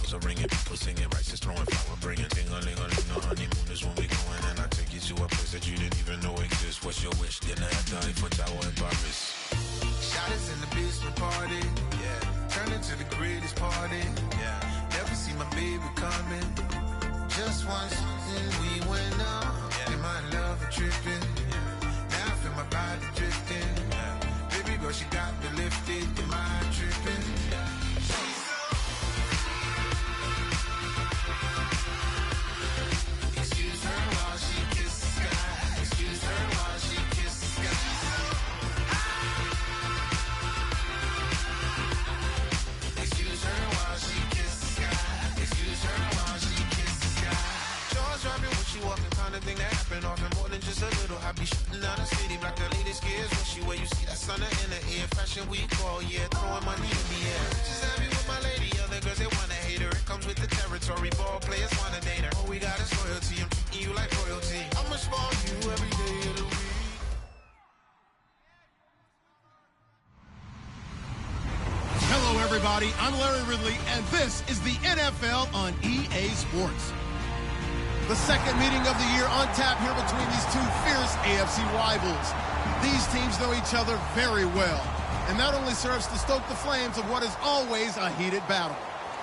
bells are ringing, people singing, righteous throwing flower, bringing ding-a-ling-a-ling. The honeymoon is when we going, and I take you to a place that you didn't even know exists. What's your wish? Dinner at the Eiffel Tower in Paris. Shot us in the basement party, yeah. Turn into the greatest party, yeah. Never see my baby coming. Just once, and we went up. Yeah. In my love a tripping, yeah. Now I feel my body drifting, yeah. Baby girl, she got me lifted. Am I tripping? Yeah. Excuse her while she kisses the sky. Excuse her while she kisses the sky. Excuse her while she kisses the sky. Excuse her while she kisses the sky. Jaws dropping when she walking, kind of thing that happen often. More than just a little. I be shutting down the city, black the latest gears. When she where you see that sun in the air. Fashion week all year, throwing money in the air. Just happy with my lady, other girls they wanna hate her. It comes with the territory, ball players wanna date her. All we got is loyalty, I'm treating you like royalty. I'ma spoil you every day of the week. Hello, everybody. I'm Larry Ridley, and this is the NFL on EA Sports. The second meeting of the year on tap here between these two fierce AFC rivals. These teams know each other very well, and that only serves to stoke the flames of what is always a heated battle.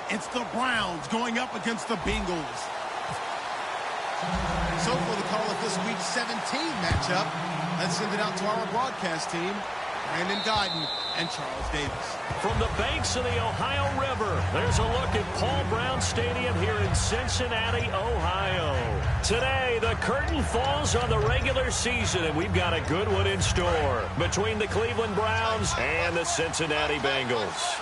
It's the Browns going up against the Bengals. So for the call of this Week 17 matchup, let's send it out to our broadcast team, Brandon Guyton and Charles Davis. From the banks of the Ohio River, there's a look at Paul Brown Stadium here in Cincinnati, Ohio. Today, the curtain falls on the regular season, and we've got a good one in store between the Cleveland Browns and the Cincinnati Bengals.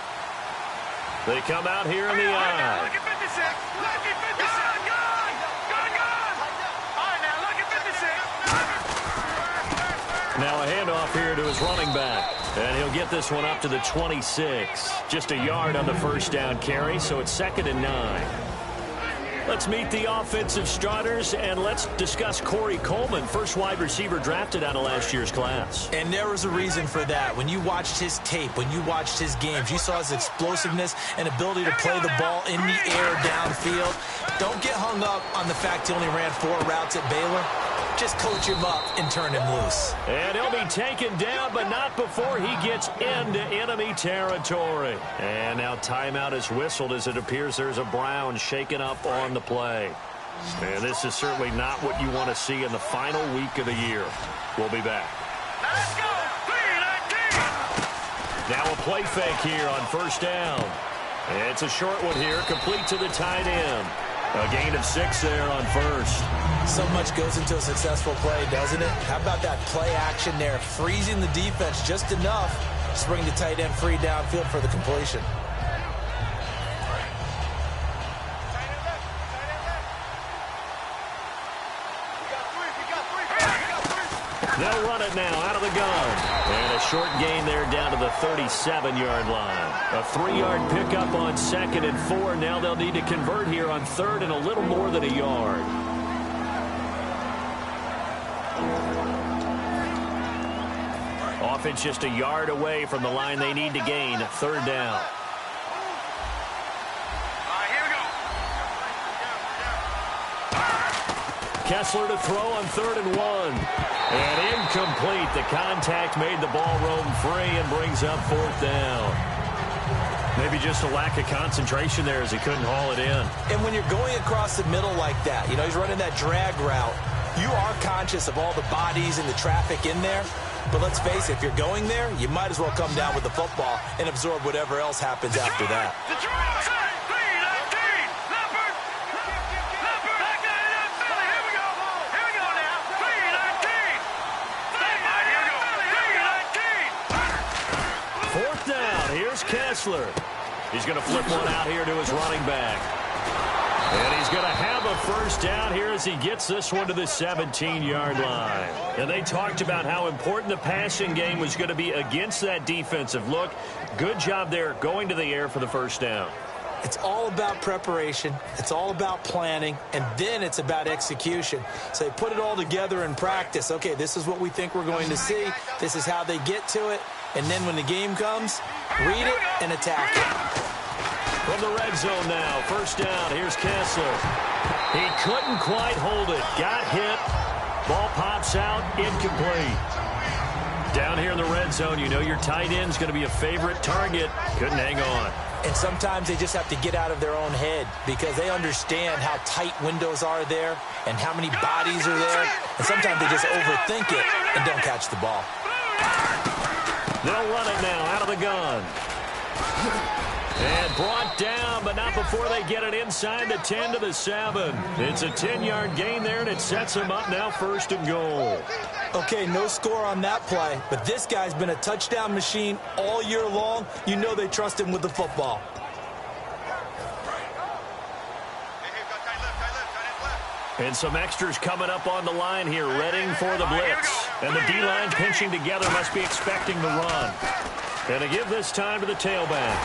They come out here in the aisle. Look at 56. Look at 56. Gone. All right, now look at 56. Now a handoff here to his running back. And he'll get this one up to the 26. Just a yard on the first down carry, so it's 2nd and 9. Let's meet the offensive starters, and let's discuss Corey Coleman, first wide receiver drafted out of last year's class. And there was a reason for that. When you watched his tape, when you watched his games, you saw his explosiveness and ability to play the ball in the air downfield. Don't get hung up on the fact he only ran 4 routes at Baylor. Just coach him up and turn him loose. And he'll be taken down, but not before he gets into enemy territory. And now timeout is whistled as it appears there's a Brown shaken up on the play. And this is certainly not what you want to see in the final week of the year. We'll be back. Let's go. 3-19. Now a play fake here on first down. It's a short one here, complete to the tight end. A gain of 6 there on first. So much goes into a successful play, doesn't it? How about that play action there, freezing the defense just enough to bring the tight end free downfield for the completion. They'll run it now out of the gun. And a short gain there down to the 37-yard line. A 3-yard pickup on 2nd and 4. Now they'll need to convert here on 3rd and a little more than a yard. Offense just a yard away from the line they need to gain. 3rd down. Kessler to throw on 3rd and 1. And incomplete. The contact made the ball roam free and brings up 4th down. Maybe just a lack of concentration there as he couldn't haul it in. And when you're going across the middle like that, you know, he's running that drag route, you are conscious of all the bodies and the traffic in there. But let's face it, if you're going there, you might as well come down with the football and absorb whatever else happens after that. Kessler. He's going to flip one out here to his running back. And he's going to have a first down here as he gets this one to the 17-yard line. And they talked about how important the passing game was going to be against that defensive look. Good job there going to the air for the first down. It's all about preparation. It's all about planning. And then it's about execution. So they put it all together in practice. Okay, this is what we think we're going to see. This is how they get to it. And then when the game comes, read it and attack it. From the red zone now, first down, here's Kessler. He couldn't quite hold it. Got hit. Ball pops out, incomplete. Down here in the red zone, you know your tight end's going to be a favorite target. Couldn't hang on. And sometimes they just have to get out of their own head because they understand how tight windows are there and how many bodies are there. And sometimes they just overthink it and don't catch the ball. They'll run it now out of the gun. And brought down, but not before they get it inside the 10 to the 7. It's a 10-yard gain there, and it sets them up now first and goal. Okay, no score on that play, but this guy's been a touchdown machine all year long. You know they trust him with the football. And some extras coming up on the line here, readying for the blitz. And the D-line pinching together must be expecting the run. And to give this time to the tailback.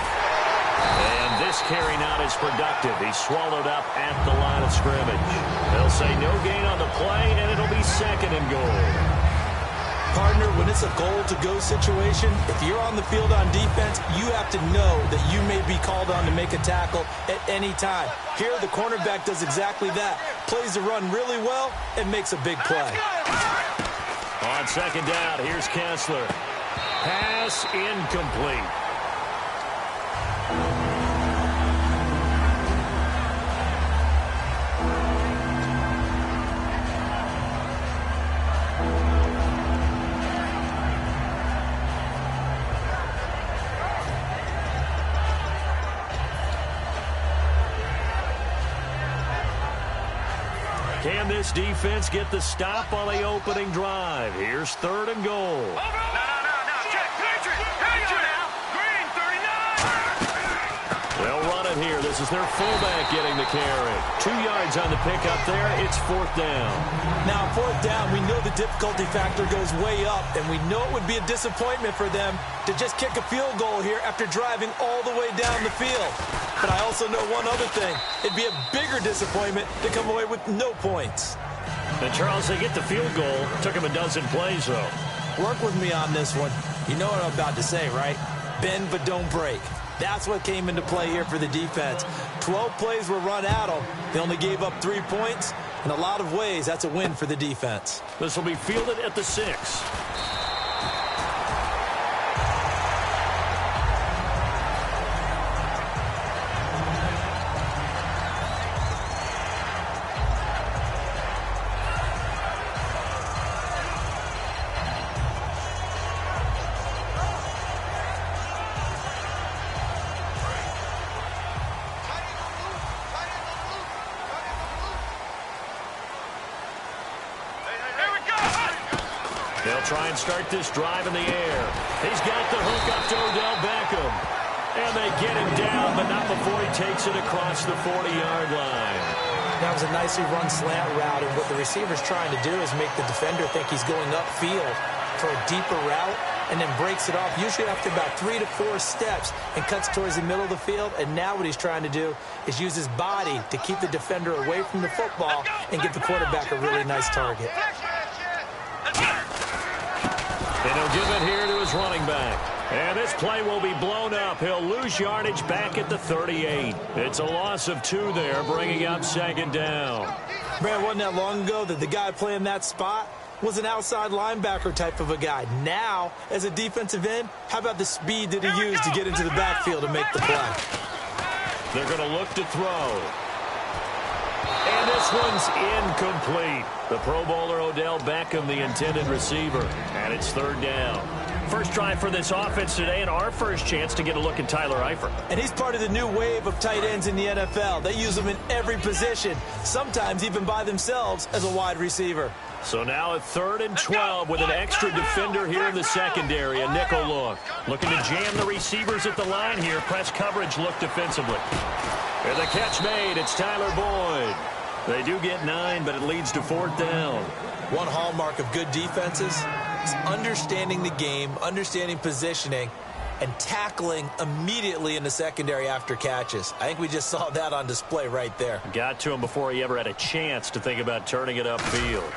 And this carry not as productive. He's swallowed up at the line of scrimmage. They'll say no gain on the play, and it'll be second and goal. Partner, when it's a goal-to-go situation, if you're on the field on defense, you have to know that you may be called on to make a tackle at any time. Here, the cornerback does exactly that. Plays the run really well and makes a big play. On second down, here's Kessler. Pass incomplete. Can this defense get the stop on the opening drive? Here's third and goal. They'll run it here. This is their fullback getting the carry. 2 yards on the pickup there. It's fourth down. Now, fourth down, we know the difficulty factor goes way up, and we know it would be a disappointment for them to just kick a field goal here after driving all the way down the field. But I also know one other thing. It'd be a bigger disappointment to come away with no points. And Charles, they get the field goal. Took him a dozen plays, though. Work with me on this one. You know what I'm about to say, right? Bend but don't break. That's what came into play here for the defense. 12 plays were run at them. They only gave up 3 points. In a lot of ways, that's a win for the defense. This will be fielded at the 6. They'll try and start this drive in the air. He's got the hook up to Odell Beckham. And they get him down, but not before he takes it across the 40-yard line. That was a nicely run slant route, and what the receiver's trying to do is make the defender think he's going upfield for a deeper route and then breaks it off, usually after about 3 to 4 steps, and cuts towards the middle of the field. And now what he's trying to do is use his body to keep the defender away from the football and give the quarterback a really nice target. And he'll give it here to his running back. And this play will be blown up. He'll lose yardage back at the 38. It's a loss of 2 there, bringing up second down. Man, wasn't that long ago that the guy playing that spot was an outside linebacker type of a guy. Now, as a defensive end, how about the speed that he used to get into the backfield and make the play? They're going to look to throw. And this one's incomplete. The Pro Bowler Odell Beckham, the intended receiver. And it's third down. First drive for this offense today, and our first chance to get a look at Tyler Eifert. And he's part of the new wave of tight ends in the NFL. They use them in every position, sometimes even by themselves as a wide receiver. So now at 3rd and 12 with an extra defender here in the secondary, a nickel look. Looking to jam the receivers at the line here. Press coverage look defensively. And the catch made. It's Tyler Boyd. They do get 9, but it leads to 4th down. One hallmark of good defenses is understanding the game, understanding positioning, and tackling immediately in the secondary after catches. I think we just saw that on display right there. Got to him before he ever had a chance to think about turning it upfield.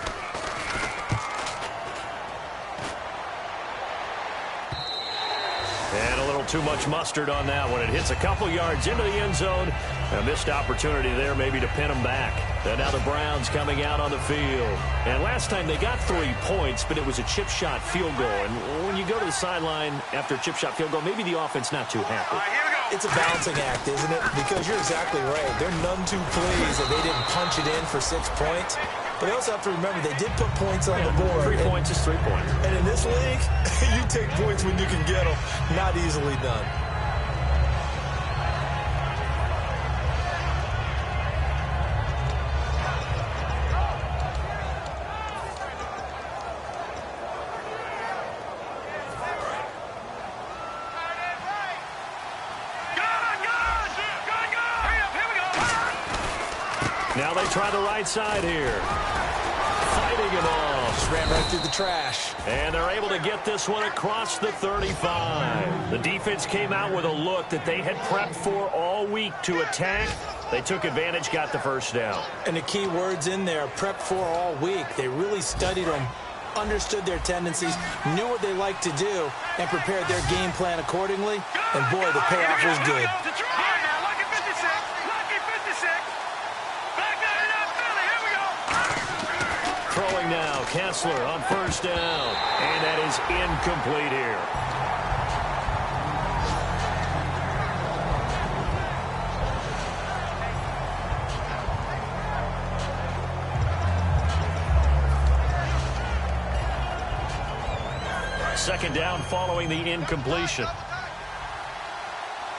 And a little too much mustard on that one. It hits a couple yards into the end zone. A missed opportunity there maybe to pin them back. And now the Browns coming out on the field. And last time they got 3 points, but it was a chip shot field goal. And when you go to the sideline after a chip shot field goal, maybe the offense not too happy. It's a balancing act, isn't it? Because you're exactly right. They're none too pleased that they didn't punch it in for 6 points. But they also have to remember they did put points on the board. 3 points is 3 points. And in this league, you take points when you can get them. Not easily done. Now they try the right side here. Fighting him off. Just ran right through the trash. And they're able to get this one across the 35. The defense came out with a look that they had prepped for all week to attack. They took advantage, got the first down. And the key words in there, prepped for all week. They really studied them, understood their tendencies, knew what they liked to do, and prepared their game plan accordingly. And boy, the payoff was good. Throwing now, Kessler on first down. And that is incomplete here. Second down following the incompletion.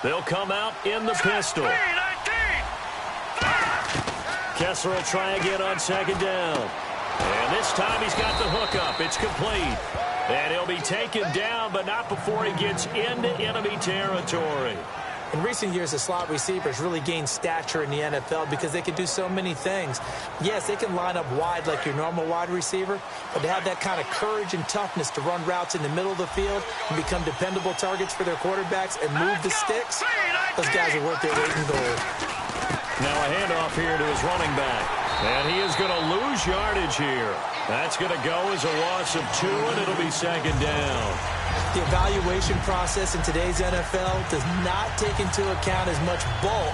They'll come out in the pistol. Kessler will try again on second down. And this time he's got the hookup. It's complete. And he'll be taken down, but not before he gets into enemy territory. In recent years, the slot receivers really gained stature in the NFL because they can do so many things. Yes, they can line up wide like your normal wide receiver, but to have that kind of courage and toughness to run routes in the middle of the field and become dependable targets for their quarterbacks and move the sticks, those guys are worth their weight in gold. Now a handoff here to his running back. And he is going to lose yardage here. That's going to go as a loss of 2, and it'll be second down. The evaluation process in today's NFL does not take into account as much bulk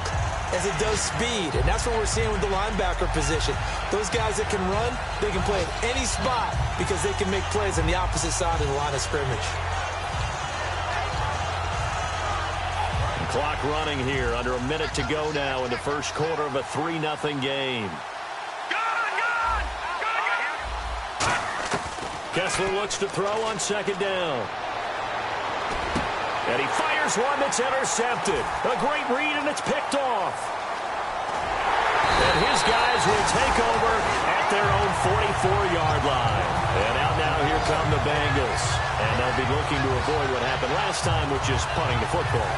as it does speed. And that's what we're seeing with the linebacker position. Those guys that can run, they can play at any spot because they can make plays on the opposite side of the line of scrimmage. Clock running here. Under a minute to go now in the first quarter of a 3-0 game. Kessler looks to throw on second down. And he fires one that's intercepted. A great read, and it's picked off. And his guys will take over at their own 44-yard line. And out now, here come the Bengals. And they'll be looking to avoid what happened last time, which is punting the football.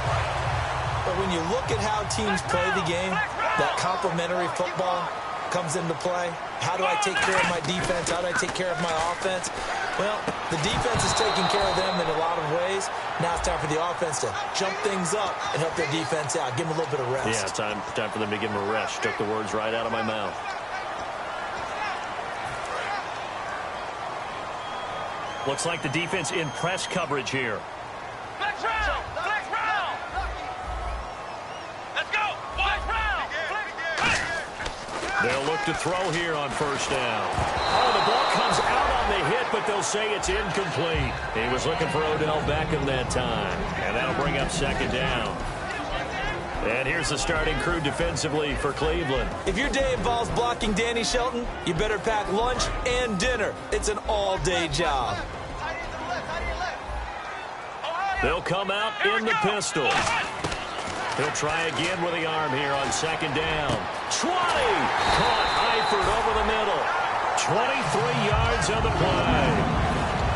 But when you look at how teams play the game, that complementary football comes into play. How do I take care of my defense? How do I take care of my offense? Well, the defense is taking care of them in a lot of ways. Now it's time for the offense to jump things up and help their defense out. Give them a little bit of rest. Yeah, time for them to give them a rest. Took the words right out of my mouth. Looks like the defense in press coverage here. Flex round! Flex round! Let's go! Flex round! They'll look to throw here on first down. Oh, the ball comes out on the hit, but they'll say it's incomplete. He was looking for Odell Beckham that time. And that'll bring up second down. And here's the starting crew defensively for Cleveland. If your day involves blocking Danny Shelton, you better pack lunch and dinner. It's an all-day job. They'll come out in the pistol. He'll try again with the arm here on second down. 20! Caught Eifert over the middle. 23 yards on the play.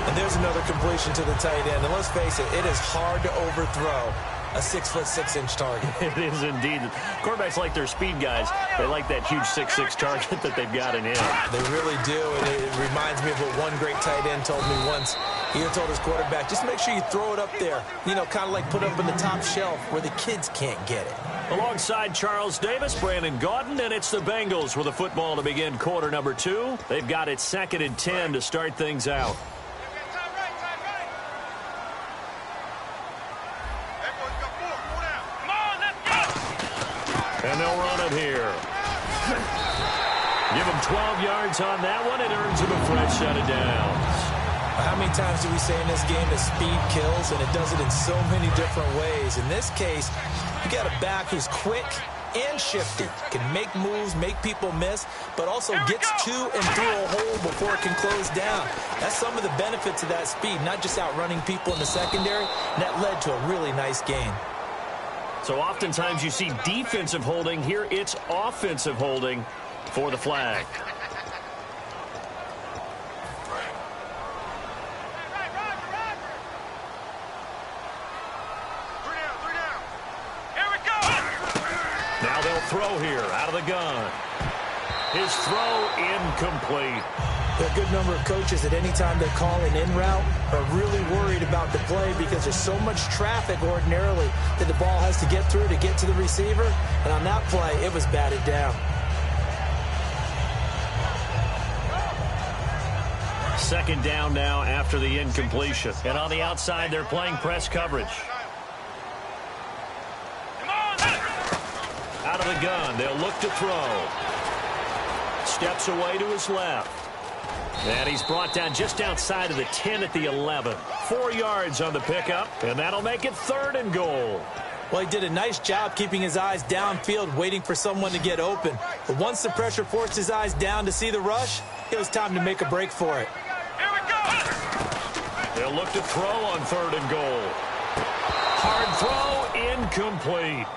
And there's another completion to the tight end. And let's face it, it is hard to overthrow a 6'6" target. It is indeed. Quarterbacks like their speed guys. They like that huge 6'6" target that they've got in him. They really do. And it reminds me of what one great tight end told me once. He told his quarterback, just make sure you throw it up there. You know, kind of like put it up in the top shelf where the kids can't get it. Alongside Charles Davis, Brandon Gaudin, and it's the Bengals with the football to begin quarter number 2. They've got it 2nd and 10 to start things out. run it here. Give him 12 yards on that one. It earns him a fresh set of downs. How many times do we say in this game that speed kills, and it does it in so many different ways? In this case, you got a back who's quick and shifty, can make moves, make people miss, but also gets to and through a hole before it can close down. That's some of the benefits of that speed, not just outrunning people in the secondary, and that led to a really nice gain. So oftentimes you see defensive holding. Here it's offensive holding for the flag. Now they'll throw here out of the gun. His throw incomplete. There are a good number of coaches that any time they call an in route are really worried about the play because there's so much traffic ordinarily that the ball has to get through to get to the receiver. And on that play, it was batted down. Second down now after the incompletion. And on the outside, they're playing press coverage. Out of the gun, they'll look to throw. Steps away to his left. And he's brought down just outside of the 10 at the 11. 4 yards on the pickup, and that'll make it 3rd and goal. Well, he did a nice job keeping his eyes downfield, waiting for someone to get open. But once the pressure forced his eyes down to see the rush, it was time to make a break for it. They'll look to throw on 3rd and goal. Hard throw, incomplete.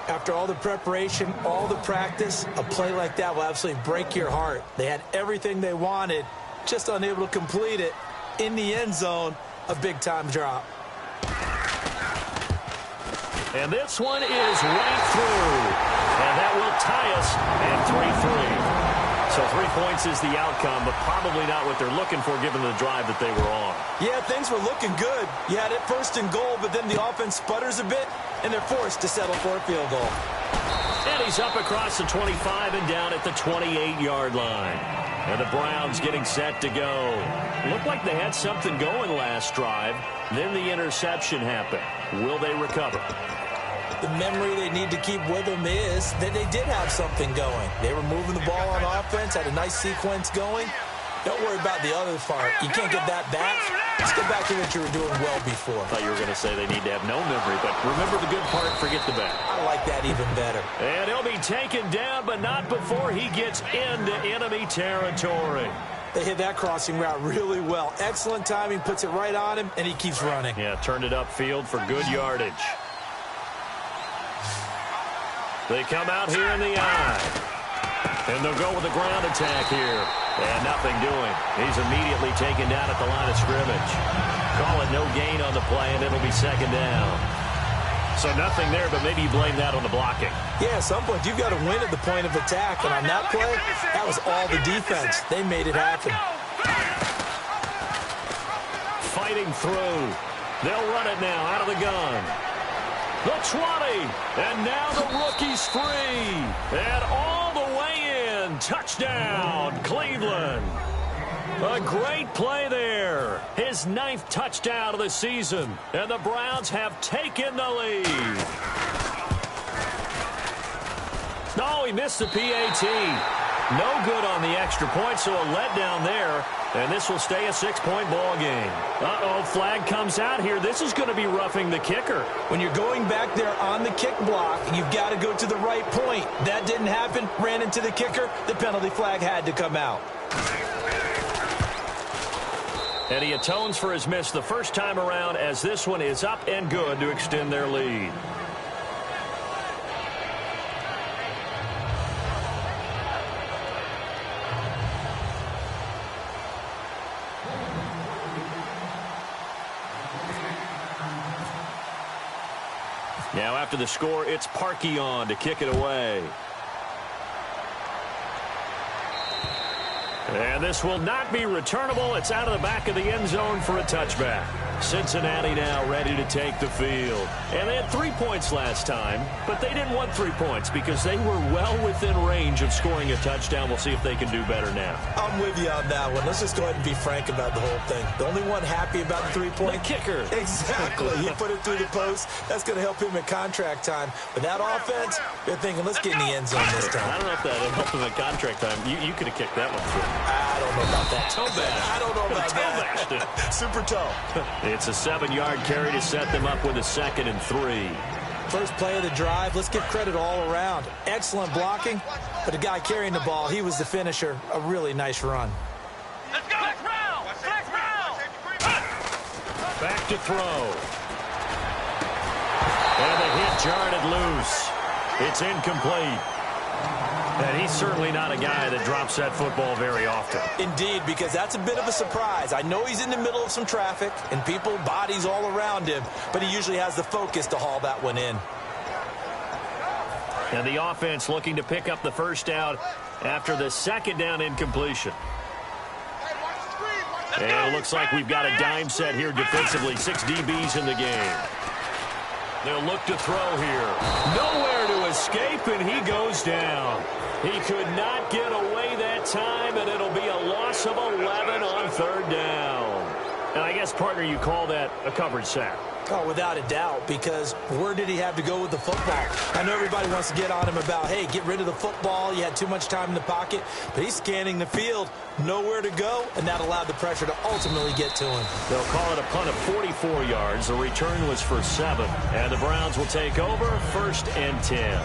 After all the preparation, all the practice, a play like that will absolutely break your heart. They had everything they wanted, just unable to complete it. In the end zone, a big-time drop. And this one is right through. And that will tie us at 3-3. So 3 points is the outcome, but probably not what they're looking for given the drive that they were on. Yeah, things were looking good. You had it 1st and goal, but then the offense sputters a bit, and they're forced to settle for a field goal. And he's up across the 25 and down at the 28-yard line. And the Browns getting set to go. Looked like they had something going last drive. Then the interception happened. Will they recover? The memory they need to keep with them is that they did have something going. They were moving the ball on offense, had a nice sequence going. Don't worry about the other part. You can't get that back. Let's get back to what you were doing well before. I thought you were going to say they need to have no memory, but remember the good part, forget the bad. I like that even better. And he'll be taken down, but not before he gets into enemy territory. They hit that crossing route really well. Excellent timing, puts it right on him, and he keeps running. Yeah, turned it upfield for good yardage. They come out here in the eye. And they'll go with the ground attack here. And nothing doing. He's immediately taken down at the line of scrimmage. Call it no gain on the play, and it'll be 2nd down. So nothing there, but maybe you blame that on the blocking. Yeah, at some point, you've got to win at the point of attack. And on that play, that was all the defense. They made it happen. Fighting through. They'll run it now out of the gun. The 20, and now the rookie's free, and all the way in, touchdown, Cleveland. A great play there, his 9th touchdown of the season, and the Browns have taken the lead. No, he missed the PAT. No good on the extra point, so a letdown there. And this will stay a 6-point ball game. Uh-oh, flag comes out here. This is going to be roughing the kicker. When you're going back there on the kick block, you've got to go to the right point. That didn't happen. Ran into the kicker. The penalty flag had to come out. And he atones for his miss the first time around as this one is up and good to extend their lead. Now after the score, it's Parkey on to kick it away. And this will not be returnable. It's out of the back of the end zone for a touchback. Cincinnati now ready to take the field. And they had 3 points last time, but they didn't want 3 points because they were well within range of scoring a touchdown. We'll see if they can do better now. I'm with you on that one. Let's just go ahead and be frank about the whole thing. The only one happy about the 3-point. The kicker. Exactly. He put it through the post. That's going to help him in contract time. But that offense, they're thinking, let's get in the end zone this time. I don't know if that helped him in contract time. You could have kicked that one through. I don't know about that. Toe bash. I don't know about that. Super toe. It's a 7-yard carry to set them up with a 2nd and 3. First play of the drive, let's give credit all around. Excellent blocking, but the guy carrying the ball, he was the finisher. A really nice run. Let's go. Next round. Next round. Back to throw. And the hit jarred it loose. It's incomplete. And he's certainly not a guy that drops that football very often. Indeed, because that's a bit of a surprise. I know he's in the middle of some traffic and people, bodies all around him, but he usually has the focus to haul that one in. And the offense looking to pick up the first down after the 2nd down incompletion. And it looks like we've got a dime set here defensively. 6 DBs in the game. They'll look to throw here. Nowhere to escape, and he goes down. He could not get away that time, and it'll be a loss of 11 on 3rd down. And I guess, partner, you call that a coverage sack. Oh, without a doubt, because where did he have to go with the football? I know everybody wants to get on him about, hey, get rid of the football. You had too much time in the pocket. But he's scanning the field, nowhere to go, and that allowed the pressure to ultimately get to him. They'll call it a punt of 44 yards. The return was for 7. And the Browns will take over 1st and 10.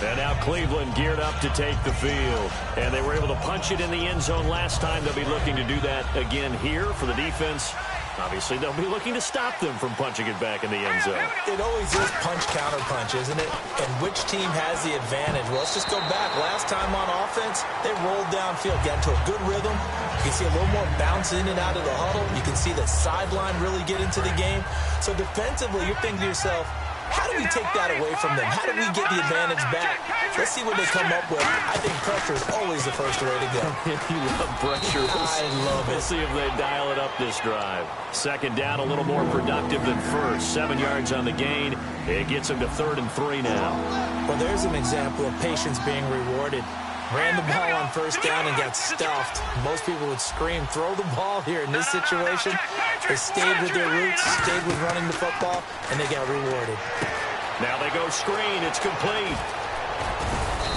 And now Cleveland geared up to take the field. And they were able to punch it in the end zone last time. They'll be looking to do that again here for the defense. Obviously, they'll be looking to stop them from punching it back in the end zone. It always is punch-counter-punch, isn't it? And which team has the advantage? Well, let's just go back. Last time on offense, they rolled downfield, got into a good rhythm. You can see a little more bounce in and out of the huddle. You can see the sideline really get into the game. So defensively, you're thinking to yourself, how do we take that away from them? How do we get the advantage back? Let's see what they come up with. I think pressure is always the first way to go. You love pressure. I love it. We'll see if they dial it up this drive. 2nd down, a little more productive than 1st. 7 yards on the gain. It gets them to 3rd and 3 now. Well, there's an example of patience being rewarded. Ran the ball on 1st down and got stuffed. Most people would scream, throw the ball here in this situation. They stayed with their roots, stayed with running the football, and they got rewarded. Now they go screen. It's complete.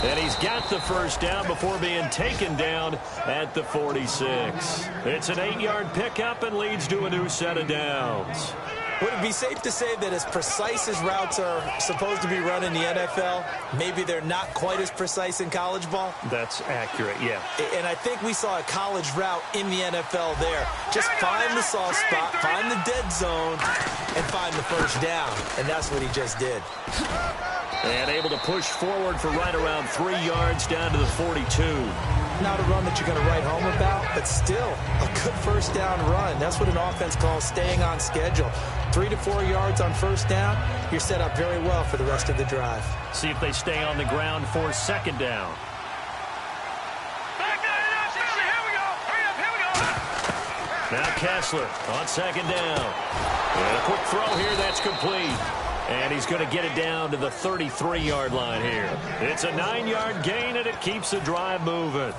And he's got the 1st down before being taken down at the 46. It's an 8-yard pickup and leads to a new set of downs. Would it be safe to say that as precise as routes are supposed to be run in the NFL, maybe they're not quite as precise in college ball? That's accurate, yeah. And I think we saw a college route in the NFL there. Just find the soft spot, find the dead zone, and find the 1st down. And that's what he just did. And able to push forward for right around 3 yards down to the 42. Not a run that you're going to write home about, but still a good 1st down run. That's what an offense calls staying on schedule. 3 to 4 yards on 1st down, you're set up very well for the rest of the drive. See if they stay on the ground for 2nd down. Here we go. Hurry up. Here we go. Now Kessler on 2nd down. And a quick throw here, that's complete. And he's going to get it down to the 33-yard line here. It's a 9-yard gain, and it keeps the drive moving.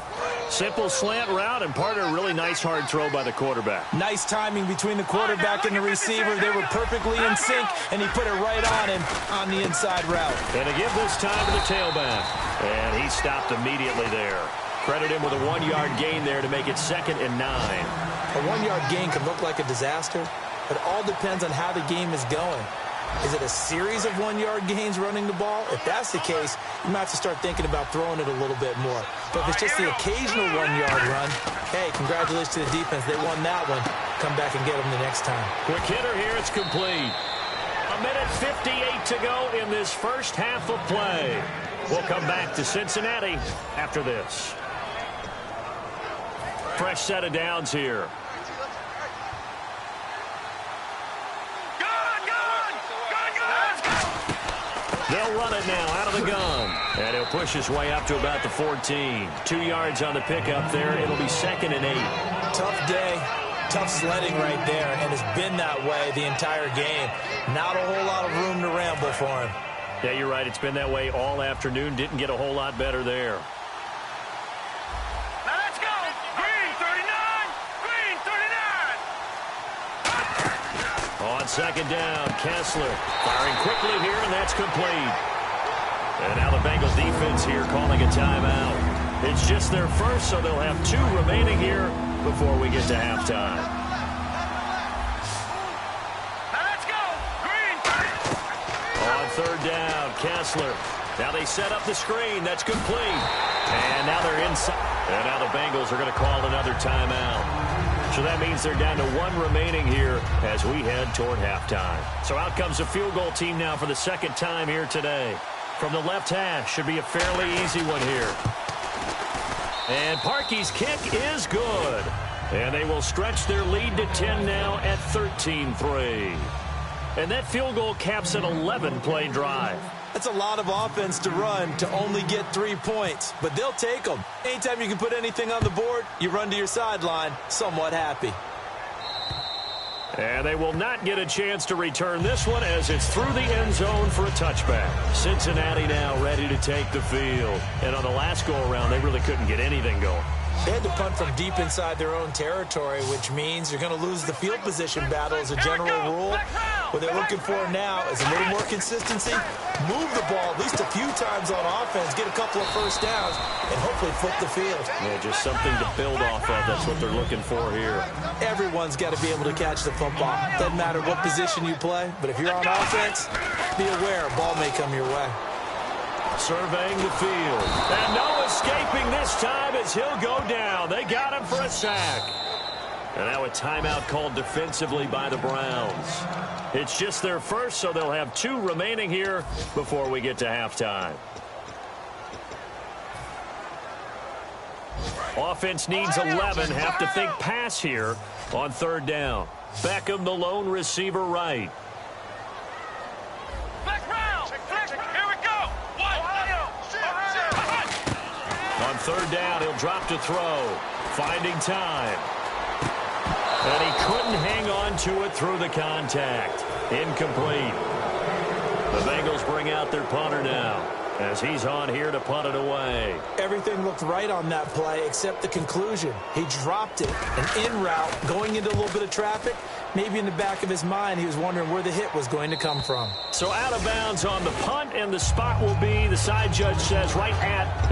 Simple slant route, and part of a really nice hard throw by the quarterback. Nice timing between the quarterback and the receiver. They were perfectly in sync, and he put it right on him on the inside route. And to give this time to the tailback. And he stopped immediately there. Credit him with a 1-yard gain there to make it 2nd and 9. A 1-yard gain can look like a disaster, but it all depends on how the game is going. Is it a series of 1-yard gains running the ball? If that's the case, you might have to start thinking about throwing it a little bit more. But if it's just the occasional 1-yard run, hey, congratulations to the defense. They won that one. Come back and get them the next time. Quick hitter here. It's complete. 1:58 to go in this first half of play. We'll come back to Cincinnati after this. Fresh set of downs here. They'll run it now out of the gun. And he'll push his way up to about the 14. 2 yards on the pickup there. It'll be 2nd and 8. Tough day. tough sledding right there, and it's been that way the entire game. Not a whole lot of room to ramble for him. Yeah, you're right. It's been that way all afternoon. Didn't get a whole lot better there. Now let's go. Green 39. Green 39. On second down, Kessler firing quickly here, and that's complete. And now the Bengals defense here calling a timeout. It's just their first, so they'll have 2 remaining here before we get to halftime. Now let's go. Green 30. On third down, Kessler. Now they set up the screen. That's complete. And now they're inside. And now the Bengals are going to call another timeout. So that means they're down to 1 remaining here as we head toward halftime. So out comes a field goal team now for the second time here today. From the left hash, should be a fairly easy one here. And Parkey's kick is good. And they will stretch their lead to 10 now at 13-3. And that field goal caps an 11-play drive. That's a lot of offense to run to only get 3 points, but they'll take them. Anytime you can put anything on the board, you run to your sideline somewhat happy. And they will not get a chance to return this one as it's through the end zone for a touchback. Cincinnati now ready to take the field. And on the last go-around, they really couldn't get anything going. They had to punt from deep inside their own territory, which means you're going to lose the field position battle as a general rule. What they're looking for now is a little more consistency, move the ball at least a few times on offense, get a couple of first downs, and hopefully flip the field. Yeah, just something to build off of. That's what they're looking for here. Everyone's got to be able to catch the football. Doesn't matter what position you play, but if you're on offense, be aware, ball may come your way. Surveying the field. And no escaping this time as he'll go down. They got him for a sack. And now a timeout called defensively by the Browns. It's just their first, so they'll have 2 remaining here before we get to halftime. Offense needs 11. Have to think pass here on third down. Beckham, the lone receiver, right. On third down, he'll drop to throw. Finding time. And he couldn't hang on to it through the contact. Incomplete. The Bengals bring out their punter now as he's on here to punt it away. Everything looked right on that play except the conclusion. He dropped it. An in route, going into a little bit of traffic. Maybe in the back of his mind, he was wondering where the hit was going to come from. So out of bounds on the punt, and the spot will be, the side judge says, right at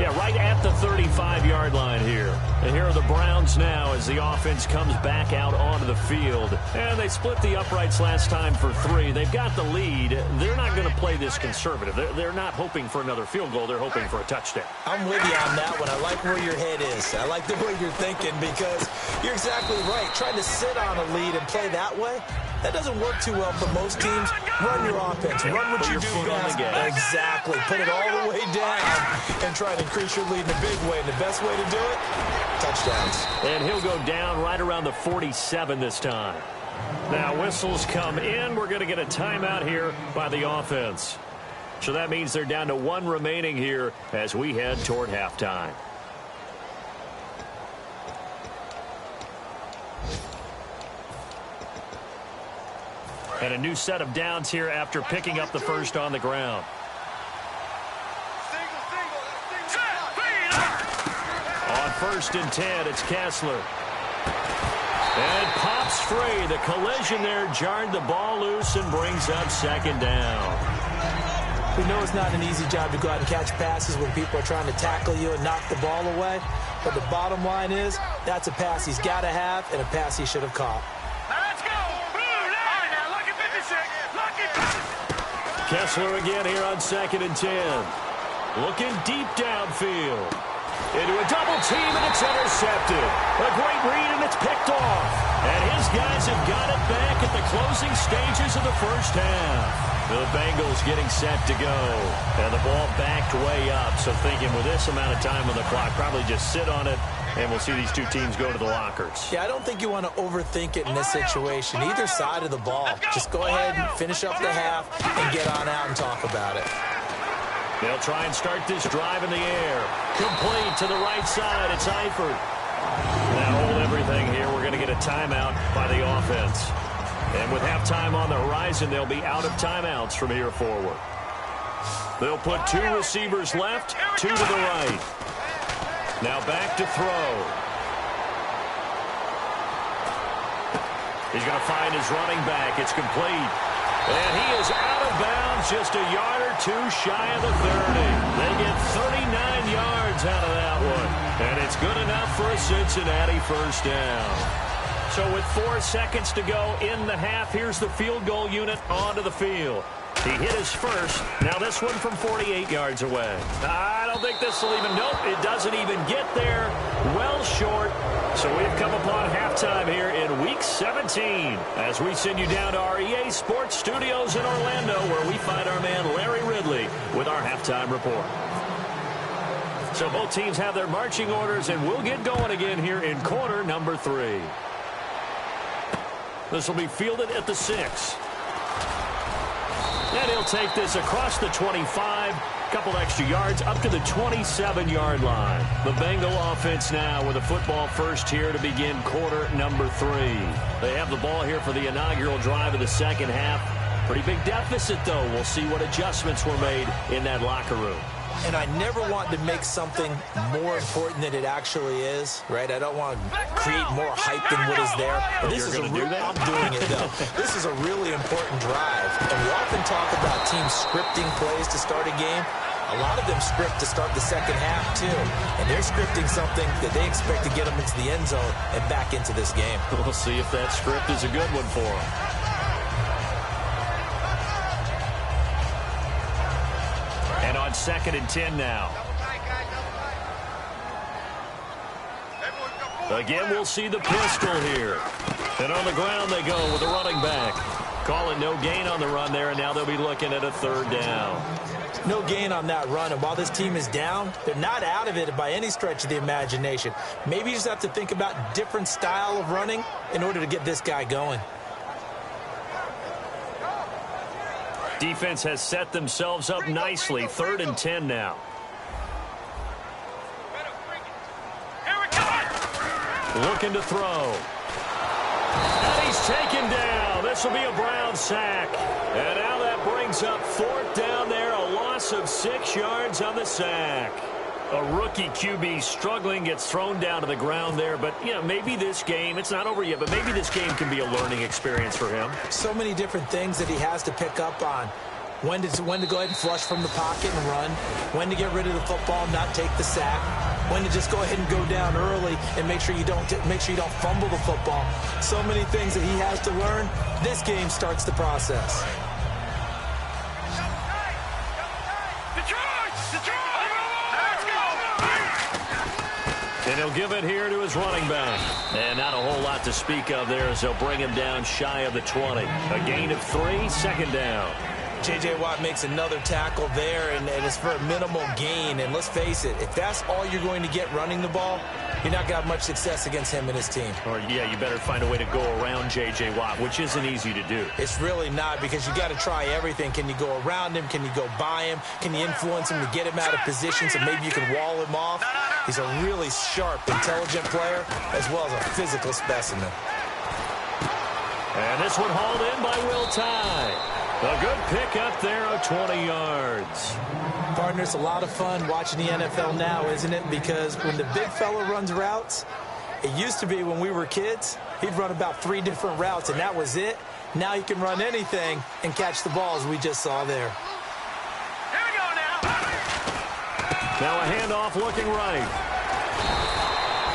the 35-yard line here. And here are the Browns now as the offense comes back out onto the field. And they split the uprights last time for 3. They've got the lead. They're not going to play this conservative. They're not hoping for another field goal. They're hoping for a touchdown. I'm with you on that one. I like where your head is. I like the way you're thinking because you're exactly right. Trying to sit on a lead and play that way, that doesn't work too well for most teams. Run your offense. Run what you do best. Exactly. Put it all the way down and try to increase your lead in a big way. And the best way to do it, touchdowns. And he'll go down right around the 47 this time. Now whistles come in. We're going to get a timeout here by the offense. So that means they're down to 1 remaining here as we head toward halftime. And a new set of downs here after picking up the first on the ground. On 1st and 10, it's Kessler. And pops free. The collision there jarred the ball loose and brings up 2nd down. We know it's not an easy job to go out and catch passes when people are trying to tackle you and knock the ball away. But the bottom line is, that's a pass he's got to have and a pass he should have caught. Kessler again here on 2nd and 10. Looking deep downfield. Into a double team, and it's intercepted. A great read, and it's picked off. And his guys have got it back at the closing stages of the first half. The Bengals getting set to go. And the ball backed way up. So thinking with this amount of time on the clock, probably just sit on it, and we'll see these 2 teams go to the lockers. Yeah, I don't think you want to overthink it in this situation. Either side of the ball. Just go ahead and finish up the half and get on out and talk about it. They'll try and start this drive in the air. Complete to the right side. It's Eifert. Now hold everything here. We're going to get a timeout by the offense. And with halftime on the horizon, they'll be out of timeouts from here forward. They'll put 2 receivers left, 2 to the right. Now back to throw. He's going to find his running back. It's complete. And he is out of bounds, just a yard or 2 shy of the 30. They get 39 yards out of that one. And it's good enough for a Cincinnati first down. So with 4 seconds to go in the half, here's the field goal unit onto the field. He hit his first. Now this one from 48 yards away. I don't think this will even, nope, it doesn't even get there. Well short. So we've come upon halftime here in Week 17 as we send you down to our EA Sports Studios in Orlando, where we find our man Larry Ridley with our halftime report. So both teams have their marching orders, and we'll get going again here in quarter number 3. This will be fielded at the 6. And he'll take this across the 25, couple extra yards, up to the 27-yard line. The Bengal offense now with a football first here to begin quarter number 3. They have the ball here for the inaugural drive of the second half. Pretty big deficit, though. We'll see what adjustments were made in that locker room. And I never want to make something more important than it actually is, right? I don't want to create more hype than what is there. But this is I'm doing it, though. This is a really important drive. And we often talk about teams scripting plays to start a game. A lot of them script to start the second half, too. And they're scripting something that they expect to get them into the end zone and back into this game. We'll see if that script is a good one for them. And on 2nd and 10 now. Again, we'll see the pistol here. And on the ground they go with the running back. Call it no gain on the run there, and now they'll be looking at a 3rd down. No gain on that run, and while this team is down, they're not out of it by any stretch of the imagination. Maybe you just have to think about different style of running in order to get this guy going. Defense has set themselves up nicely. 3rd and 10 now. Looking to throw. And he's taken down. This will be a Brown sack. And now that brings up 4th down there. A loss of 6 yards on the sack. A rookie QB struggling, gets thrown down to the ground there. But, you know, maybe this game, it's not over yet, but maybe this game can be a learning experience for him. So many different things that he has to pick up on. When to go ahead and flush from the pocket and run. When to get rid of the football and not take the sack. When to just go ahead and go down early and make sure you don't fumble the football. So many things that he has to learn. This game starts the process. And he'll give it here to his running back. And not a whole lot to speak of there as they'll bring him down shy of the 20. A gain of 3, 2nd down. J.J. Watt makes another tackle there, and it's for a minimal gain. And let's face it, if that's all you're going to get running the ball, you're not going to have much success against him and his team. Or, yeah, you better find a way to go around J.J. Watt, which isn't easy to do. It's really not, because you got to try everything. Can you go around him? Can you go by him? Can you influence him to get him out of position so maybe you can wall him off? He's a really sharp, intelligent player, as well as a physical specimen. And this one hauled in by Will Tye. A good pickup there of 20 yards. Partner, it's a lot of fun watching the NFL now, isn't it? Because when the big fella runs routes, it used to be when we were kids, he'd run about 3 different routes, and that was it. Now he can run anything and catch the balls we just saw there. Here we go now. Now a handoff looking right.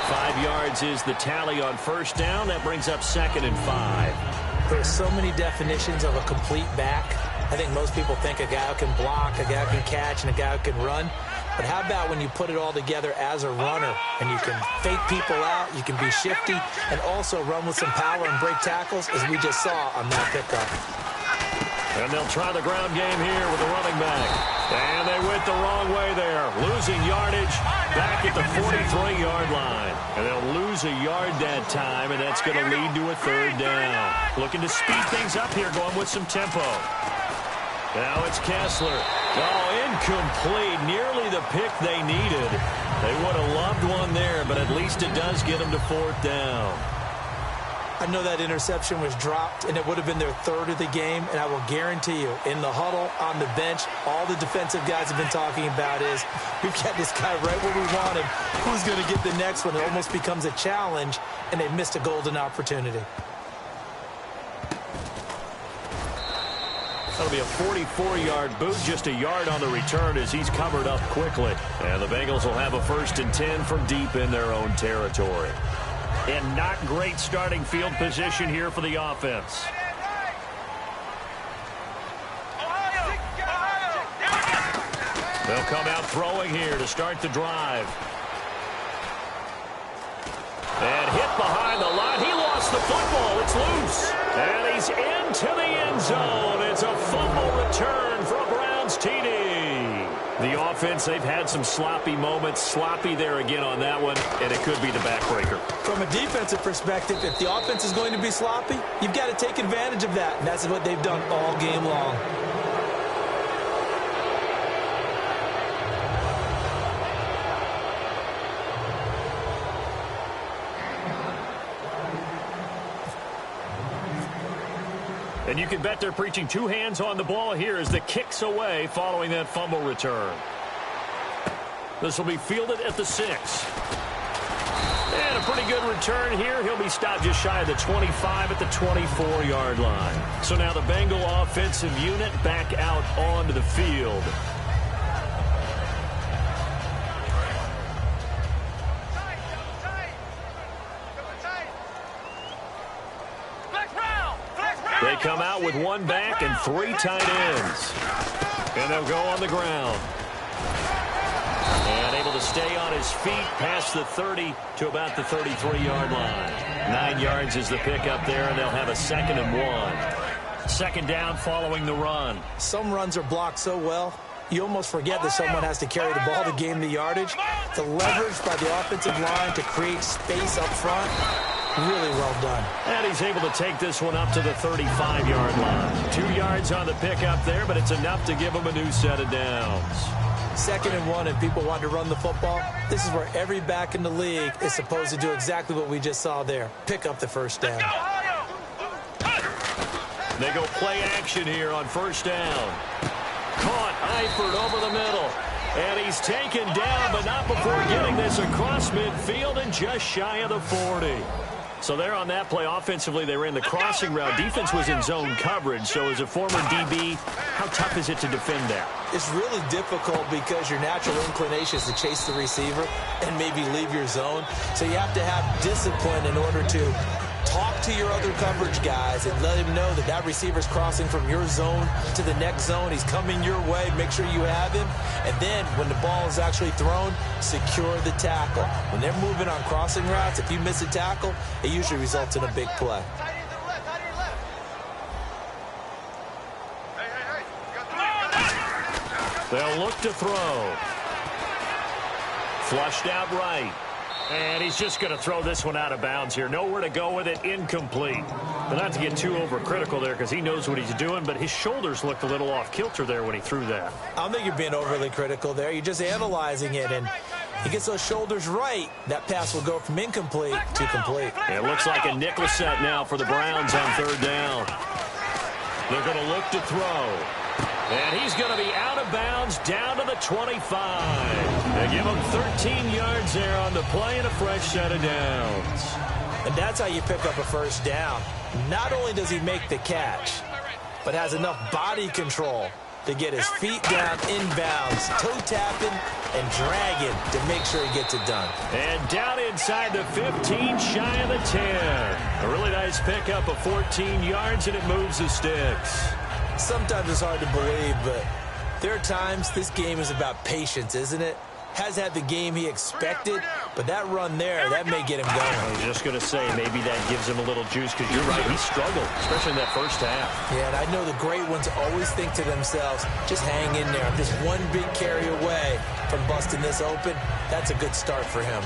5 yards is the tally on 1st down. That brings up 2nd and 5. There's so many definitions of a complete back. I think most people think a guy who can block, a guy who can catch, and a guy who can run. But how about when you put it all together as a runner, and you can fake people out, you can be shifty, and also run with some power and break tackles, as we just saw on that pickup. And they'll try the ground game here with the running back. And they went the wrong way there, losing yardage back at the 43-yard line. And they'll lose a yard that time, and that's going to lead to a 3rd down. Looking to speed things up here, going with some tempo. Now it's Kessler. Oh, incomplete. Nearly the pick they needed. They would have loved one there, but at least it does get them to 4th down. I know that interception was dropped, and it would have been their third of the game, and I will guarantee you, in the huddle, on the bench, all the defensive guys have been talking about is, we've got this guy right where we want him. Who's going to get the next one? It almost becomes a challenge, and they missed a golden opportunity. That'll be a 44-yard boot, just a yard on the return as he's covered up quickly. And the Bengals will have a 1st and 10 from deep in their own territory. And not great starting field position here for the offense. They'll come out throwing here to start the drive. And hit behind the line. He lost the football. It's loose. And he's into the end zone. It's a fumble return for a Browns TD. The offense, they've had some sloppy moments. Sloppy there again on that one, and it could be the backbreaker. From a defensive perspective, if the offense is going to be sloppy, you've got to take advantage of that, and that's what they've done all game long. And you can bet they're preaching 2 hands on the ball here as the kick's away following that fumble return. This will be fielded at the 6. And a pretty good return here. He'll be stopped just shy of the 25 at the 24-yard line. So now the Bengal offensive unit back out onto the field. They come out with 1 back and 3 tight ends. And they'll go on the ground. And able to stay on his feet past the 30 to about the 33-yard line. 9 yards is the pickup there, and they'll have a 2nd and 1. 2nd down following the run. Some runs are blocked so well, you almost forget that someone has to carry the ball to gain the yardage. The leverage by the offensive line to create space up front, really well done. And he's able to take this one up to the 35-yard line. 2 yards on the pickup there, but it's enough to give him a new set of downs. 2nd and 1, and people want to run the football. This is where every back in the league is supposed to do exactly what we just saw there. Pick up the 1st down. They go play action here on 1st down. Caught Eifert over the middle. And he's taken down, but not before getting this across midfield and just shy of the 40. So there on that play, offensively, they ran the crossing route. Defense was in zone coverage. So as a former DB, how tough is it to defend that? It's really difficult because your natural inclination is to chase the receiver and maybe leave your zone. So you have to have discipline in order to talk to your other coverage guys and let him know that that receiver's crossing from your zone to the next zone. He's coming your way. Make sure you have him. And then when the ball is actually thrown, secure the tackle. When they're moving on crossing routes, if you miss a tackle, it usually results in a big play. They'll look to throw. Flushed out right. And he's just going to throw this one out of bounds here. Nowhere to go with it. Incomplete. But not to get too overcritical there because he knows what he's doing, but his shoulders looked a little off kilter there when he threw that. I don't think you're being overly critical there. You're just analyzing it, and he gets those shoulders right. That pass will go from incomplete to complete. It looks like a nickel set now for the Browns on 3rd down. They're going to look to throw. And he's going to be out of bounds down to the 25. They give him 13 yards there on the play and a fresh set of downs. And that's how you pick up a 1st down. Not only does he make the catch, but has enough body control to get his feet down inbounds, toe tapping and dragging to make sure he gets it done. And down inside the 15, shy of the 10. A really nice pickup of 14 yards, and it moves the sticks. Sometimes it's hard to believe, but there are times this game is about patience, isn't it? Has had the game he expected, but that run there, that may get him going. I was just going to say, maybe that gives him a little juice, because you're right, he struggled, especially in that 1st half. Yeah, and I know the great ones always think to themselves, just hang in there. I'm just one big carry away from busting this open. That's a good start for him.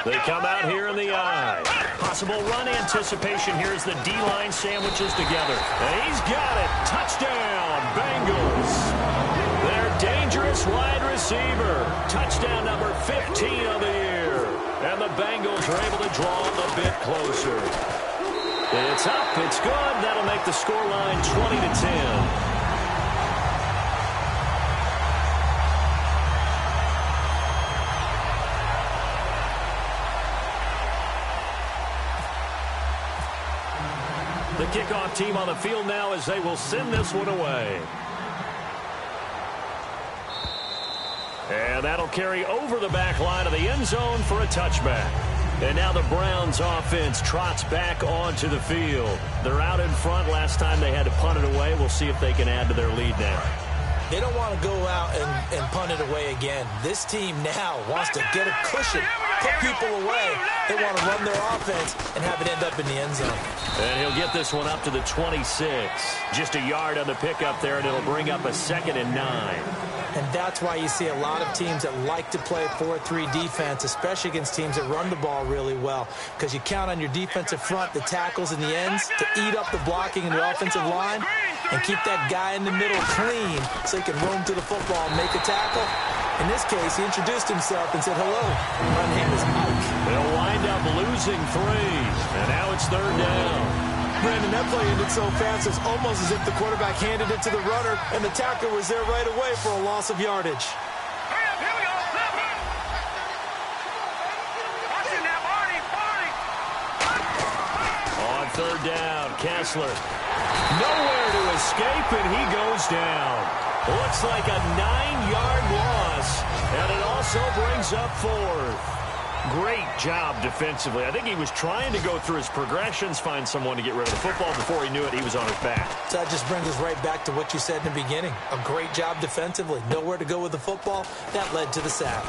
They come out here in the eye. Possible run anticipation here as the D-line sandwiches together. And he's got it. Touchdown, Bengals. Their dangerous wide receiver. Touchdown number 15 of the year. And the Bengals are able to draw a bit closer. It's up. It's good. That'll make the scoreline 20-10. The kickoff team on the field now as they will send this one away. And that'll carry over the back line of the end zone for a touchback. And now the Browns offense trots back onto the field. They're out in front. Last time they had to punt it away. We'll see if they can add to their lead now. They don't want to go out and punt it away again. This team now wants to get a cushion, put people away. They want to run their offense and have it end up in the end zone. And he'll get this one up to the 26. Just a yard on the pickup there, and it'll bring up a 2nd and 9. And that's why you see a lot of teams that like to play 4-3 defense, especially against teams that run the ball really well, because you count on your defensive front, the tackles and the ends, to eat up the blocking in the offensive line and keep that guy in the middle clean so he can roam to the football and make a tackle. In this case, he introduced himself and said, hello, my name is Mike. They'll wind up losing 3, and now it's 3rd down. Brandon, that play ended so fast, it's almost as if the quarterback handed it to the runner, and the tackler was there right away for a loss of yardage. Here we go. Watching now, Barney. On 3rd down, Kessler. Nowhere to escape, and he goes down. Looks like a 9-yard loss, and it also brings up 4th. Great job defensively. I think he was trying to go through his progressions, find someone to get rid of the football. Before he knew it, he was on his back. So that just brings us right back to what you said in the beginning. A great job defensively. Nowhere to go with the football. That led to the sack.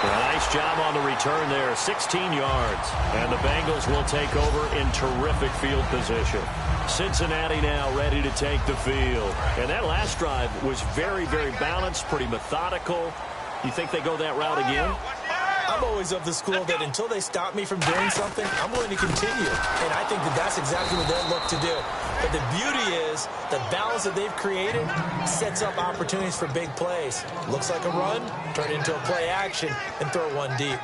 A nice job on the return there. 16 yards. And the Bengals will take over in terrific field position. Cincinnati now ready to take the field. And that last drive was very, very balanced, pretty methodical. You think they go that route again? I'm always of the school that until they stop me from doing something, I'm going to continue. And I think that that's exactly what they'll look to do. But the beauty is the balance that they've created sets up opportunities for big plays. Looks like a run, turn it into a play action, and throw one deep.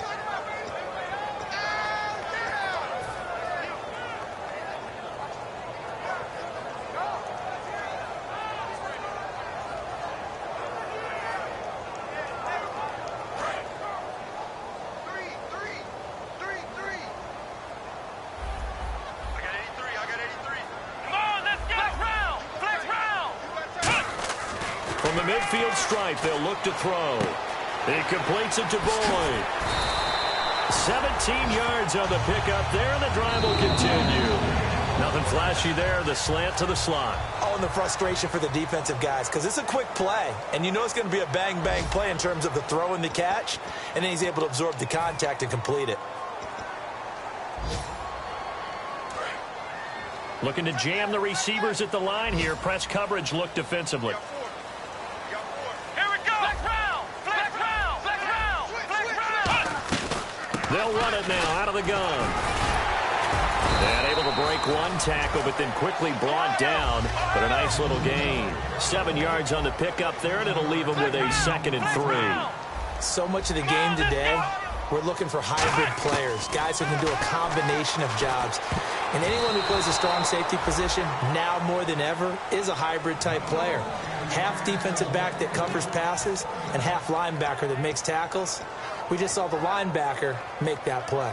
Midfield stripe, they'll look to throw. He completes it to Boyd. 17 yards on the pickup there, and the drive will continue. Nothing flashy there, the slant to the slot. Oh, and the frustration for the defensive guys, because it's a quick play, and you know it's going to be a bang-bang play in terms of the throw and the catch, and then he's able to absorb the contact and complete it. Looking to jam the receivers at the line here. Press coverage look defensively. They'll run it now out of the gun. And able to break one tackle, but then quickly brought down. But a nice little gain. 7 yards on the pickup there, and it'll leave them with a 2nd and 3. So much of the game today, we're looking for hybrid players, guys who can do a combination of jobs. And anyone who plays a strong safety position, now more than ever, is a hybrid-type player. Half defensive back that covers passes, and half linebacker that makes tackles. We just saw the linebacker make that play.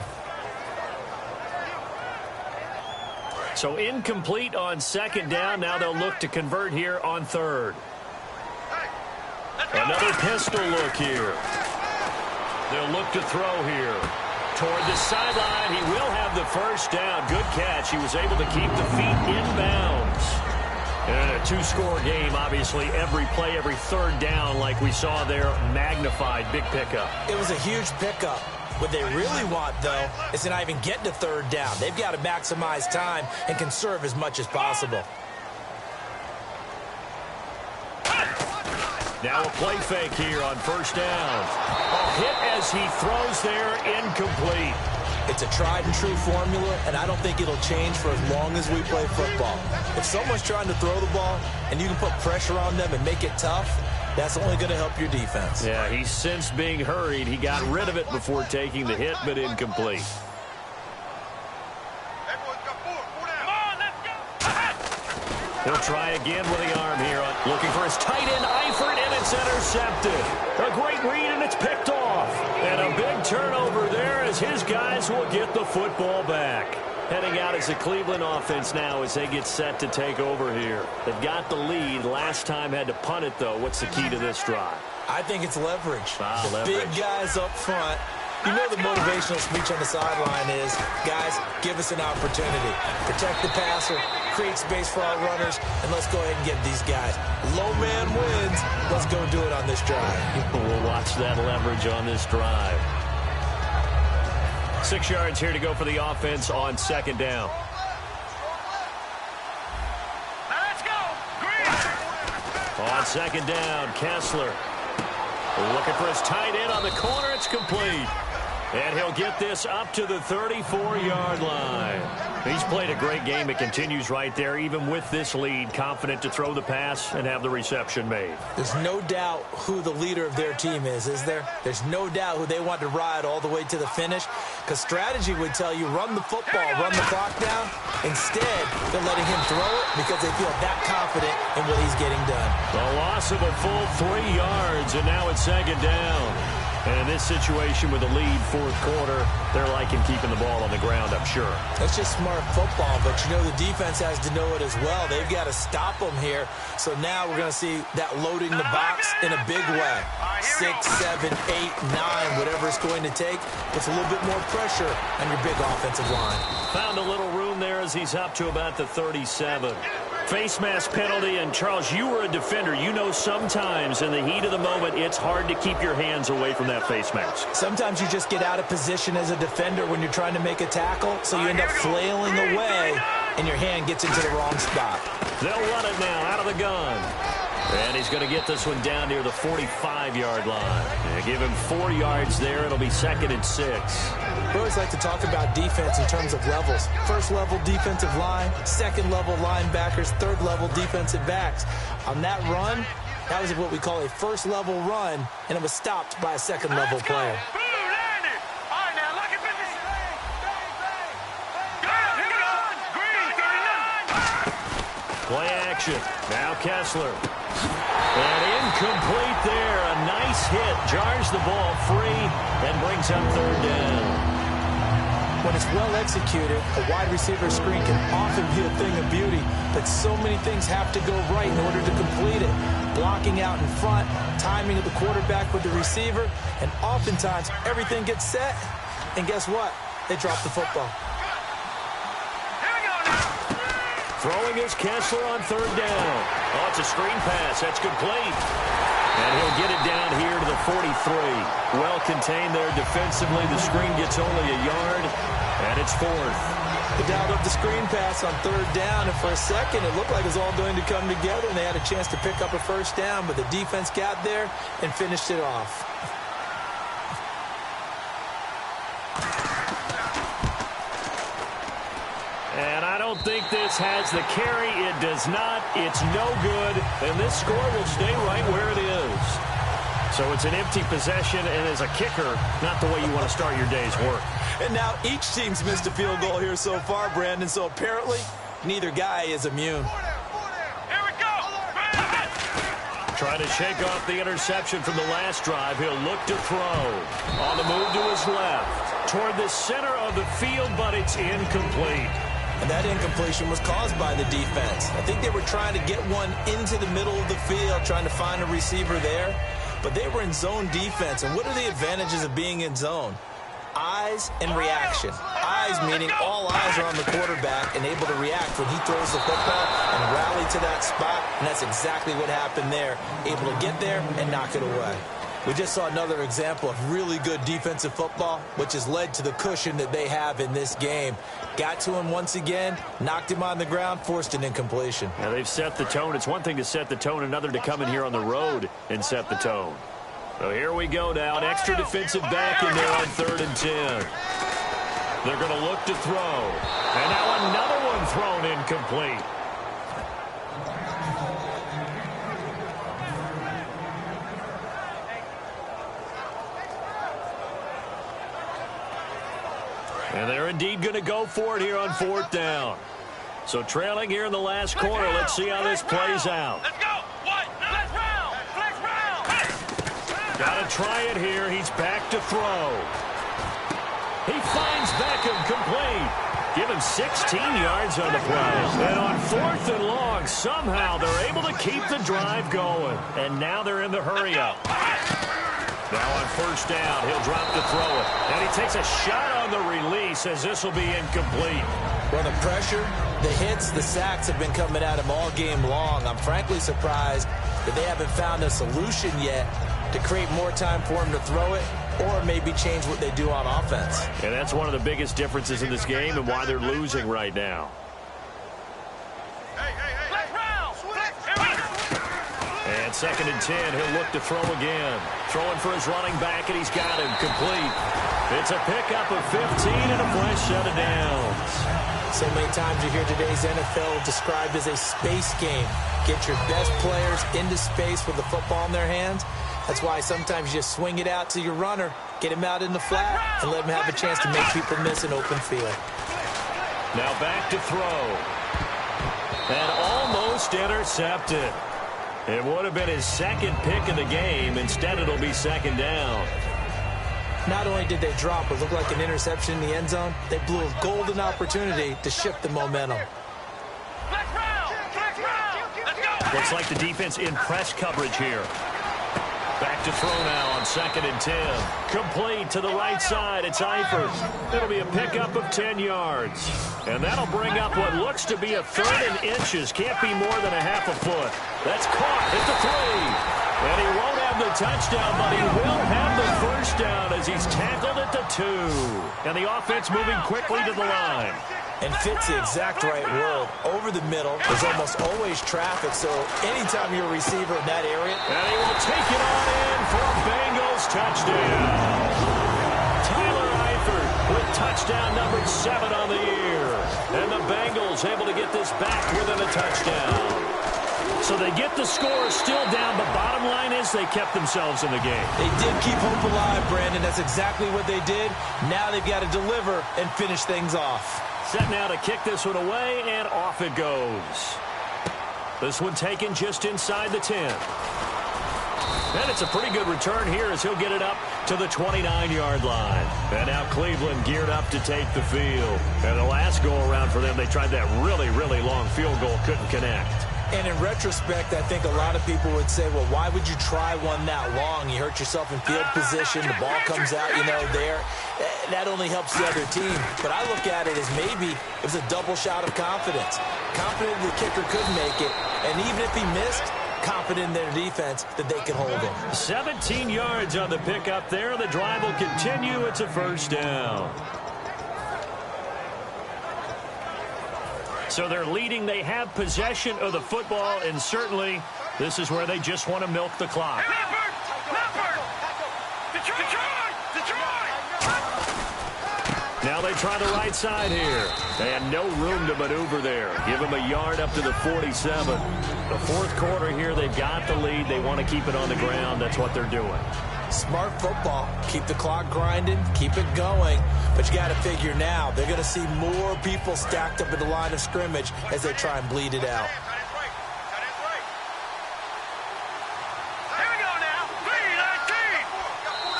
So incomplete on 2nd down. Now they'll look to convert here on 3rd. Another pistol look here. They'll look to throw here. Toward the sideline, he will have the 1st down. Good catch. He was able to keep the feet inbounds. And a 2-score game, obviously, every play, every 3rd down, like we saw there, magnified, big pickup. It was a huge pickup. What they really want, though, is to not even get to 3rd down. They've got to maximize time and conserve as much as possible. Now a play fake here on first down. A hit as he throws there, incomplete. It's a tried-and-true formula, and I don't think it'll change for as long as we play football. If someone's trying to throw the ball and you can put pressure on them and make it tough, that's only going to help your defense. Yeah, he's since being hurried. He got rid of it before taking the hit, but incomplete. He'll try again with the arm here. Looking for his tight end, Eifert, and it's intercepted. A great read, and it's picked off. And a big turnover there as his guys will get the football back. Heading out as the Cleveland offense now as they get set to take over here. They've got the lead. Last time had to punt it, though. What's the key to this drive? I think it's leverage. Leverage. Big guys up front. You know the motivational speech on the sideline is, guys, give us an opportunity. Protect the passer, create space for our runners, and let's go ahead and get these guys. Low man wins. Let's go do it on this drive. We'll watch that leverage on this drive. 6 yards here to go for the offense on second down. Let's go. Green. On second down, Kessler looking for his tight end on the corner. It's complete. And he'll get this up to the 34-yard line. He's played a great game. It continues right there, even with this lead, confident to throw the pass and have the reception made. There's no doubt who the leader of their team is there? There's no doubt who they want to ride all the way to the finish, because strategy would tell you run the football, run the clock down. Instead, they're letting him throw it because they feel that confident in what he's getting done. The loss of a full 3 yards, and now it's second down. And in this situation with the lead, fourth quarter, they're liking keeping the ball on the ground, I'm sure. That's just smart football, but you know the defense has to know it as well. They've got to stop them here. So now we're going to see that loading the box in a big way. 6, 7, 8, 9, whatever it's going to take. Puts a little bit more pressure on your big offensive line. Found a little room there as he's up to about the 37. Face mask penalty, and Charles, you were a defender. You know sometimes in the heat of the moment, it's hard to keep your hands away from that face mask. Sometimes you just get out of position as a defender when you're trying to make a tackle, so you end up flailing away, and your hand gets into the wrong spot. They'll run it now out of the gun. And he's going to get this one down near the 45-yard line. They give him 4 yards there. It'll be 2nd and 6. We always like to talk about defense in terms of levels. First level defensive line, second level linebackers, third level defensive backs. On that run, that was what we call a first level run, and it was stopped by a second level player. Play action. Now Kessler. And incomplete there. A nice hit. Jars the ball free and brings up third down. When it's well executed, a wide receiver screen can often be a thing of beauty, but so many things have to go right in order to complete it. Blocking out in front, timing of the quarterback with the receiver, and oftentimes everything gets set, and guess what? They drop the football. Throwing is Kessler on third down. Oh, it's a screen pass. That's complete. And he'll get it down here to the 43. Well contained there defensively. The screen gets only a yard, and it's 4th. They dialed up the screen pass on third down, and for a second it looked like it was all going to come together, and they had a chance to pick up a first down, but the defense got there and finished it off. And I don't think this has the carry. It does not. It's no good. And this score will stay right where it is. So it's an empty possession, and as a kicker, not the way you want to start your day's work. And now each team's missed a field goal here so far, Brandon, so apparently neither guy is immune. Here we go. Trying to shake off the interception from the last drive. He'll look to throw. On the move to his left. Toward the center of the field, but it's incomplete. And that incompletion was caused by the defense. I think they were trying to get one into the middle of the field, trying to find a receiver there. But they were in zone defense. And what are the advantages of being in zone? Eyes and reaction. Eyes meaning all eyes are on the quarterback and able to react when he throws the football and rally to that spot. And that's exactly what happened there. Able to get there and knock it away. We just saw another example of really good defensive football, which has led to the cushion that they have in this game. Got to him once again, knocked him on the ground, forced an incompletion. Yeah, they've set the tone. It's one thing to set the tone, another to come in here on the road and set the tone. So here we go now, an extra defensive back in there on 3rd and 10. They're going to look to throw. And now another one thrown incomplete. And they're indeed going to go for it here on 4th down. So trailing here in the last quarter. Let's see how this plays out. Let's go. What? Flex round. Flex round. Got to try it here. He's back to throw. He finds Beckham complete. Give him 16 yards on the play. And on 4th and long, somehow they're able to keep the drive going. And now they're in the hurry-up. Now on 1st down, he'll drop to throw it. And he takes a shot on the release as this will be incomplete. Well, the pressure, the hits, the sacks have been coming at him all game long. I'm frankly surprised that they haven't found a solution yet to create more time for him to throw it or maybe change what they do on offense. And that's one of the biggest differences in this game and why they're losing right now. And 2nd and 10, he'll look to throw again. Throwing for his running back, and he's got him complete. It's a pickup of 15 and a fresh set of downs. So many times you hear today's NFL described as a space game. Get your best players into space with the football in their hands. That's why sometimes you just swing it out to your runner, get him out in the flat, and let him have a chance to make people miss an open field. Now back to throw. And almost intercepted. It would have been his 2nd pick of the game. Instead, it'll be 2nd down. Not only did they drop what looked like an interception in the end zone, they blew a golden opportunity to shift the momentum. Looks like the defense in press coverage here. Back to throw now on 2nd and 10. Complete to the right side. It's Eifert. It'll be a pickup of 10 yards. And that'll bring up what looks to be a 3rd and inches. Can't be more than a half a foot. That's caught at the 3. And he won't have the touchdown, but he will have the 1st down as he's tackled at the 2. And the offense moving quickly to the line. And fits the exact right word. Over the middle, there's almost always traffic, so anytime you're a receiver in that area. And he will take it on in for a Bengals touchdown. Tyler Eifert with touchdown number 7 on the year. And the Bengals able to get this back within a touchdown. So they get the score still down, but bottom line is they kept themselves in the game. They did keep hope alive, Brandon. That's exactly what they did. Now they've got to deliver and finish things off. Set now to kick this one away, and off it goes. This one taken just inside the 10. And it's a pretty good return here as he'll get it up to the 29-yard line. And now Cleveland geared up to take the field. And the last go-around for them, they tried that really, really long field goal, couldn't connect. And in retrospect, I think a lot of people would say, well, why would you try one that long? You hurt yourself in field position. The ball comes out, there. That only helps the other team. But I look at it as maybe it was a double shot of confidence. Confident the kicker could make it. And even if he missed, confident in their defense that they could hold him. 17 yards on the pickup there. The drive will continue. It's a 1st down. So they're leading. They have possession of the football, and certainly this is where they just want to milk the clock. Now they try the right side here. And no room to maneuver there. Give them a yard up to the 47. The 4th quarter here, they've got the lead. They want to keep it on the ground. That's what they're doing. Smart football. Keep the clock grinding. Keep it going. But you got to figure now, they're going to see more people stacked up at the line of scrimmage as they try and bleed it out.